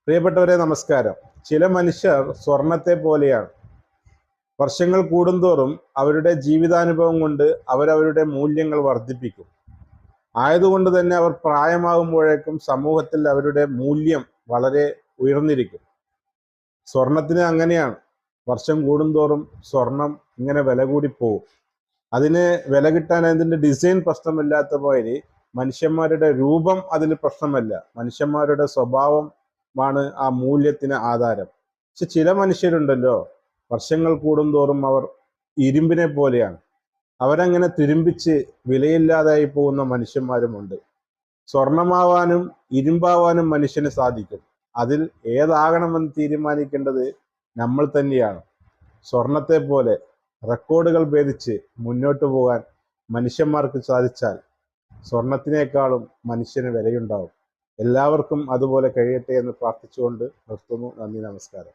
പ്രിയപ്പെട്ടവരെ നമസ്കാരം. ചില മനുഷ്യർ സ്വർണത്തെ പോലെയാണ്. വർഷങ്ങൾ കൂടുന്തോറും അവരുടെ ജീവിതാനുഭവം കൊണ്ട് അവരവരുടെ മൂല്യങ്ങൾ വർദ്ധിപ്പിക്കും. ആയതുകൊണ്ട് തന്നെ അവർ പ്രായമാകുമ്പോഴേക്കും സമൂഹത്തിൽ അവരുടെ മൂല്യം വളരെ ഉയർന്നിരിക്കും. സ്വർണത്തിന് അങ്ങനെയാണ്. വർഷം കൂടുന്തോറും സ്വർണം ഇങ്ങനെ വില കൂടി പോകും. അതിന് വില കിട്ടാൻ അതിൻ്റെ ഡിസൈൻ പ്രശ്നമില്ലാത്ത പോലെ മനുഷ്യന്മാരുടെ രൂപം അതിൽ പ്രശ്നമല്ല. മനുഷ്യന്മാരുടെ സ്വഭാവമാണ് ആ മൂല്യത്തിന് ആധാരം. പക്ഷെ ചില മനുഷ്യരുണ്ടല്ലോ, വർഷങ്ങൾ കൂടുന്തോറും അവർ ഇരുമ്പിനെ പോലെയാണ്. അവരങ്ങനെ തുരുമ്പിച്ച് വിലയില്ലാതായി പോകുന്ന മനുഷ്യന്മാരുമുണ്ട്. സ്വർണമാവാനും ഇരുമ്പാവാനും മനുഷ്യന് സാധിക്കും. അതിൽ ഏതാകണമെന്ന് തീരുമാനിക്കേണ്ടത് നമ്മൾ തന്നെയാണ്. സ്വർണത്തെ പോലെ റെക്കോർഡുകൾ ഭേദിച്ച് മുന്നോട്ട് പോകാൻ മനുഷ്യന്മാർക്ക് സാധിച്ചാൽ സ്വർണത്തിനേക്കാളും മനുഷ്യന് വിലയുണ്ടാവും. എല്ലാവർക്കും അതുപോലെ കഴിയട്ടെ എന്ന് പ്രാർത്ഥിച്ചുകൊണ്ട് നിർത്തുന്നു. നന്ദി, നമസ്കാരം.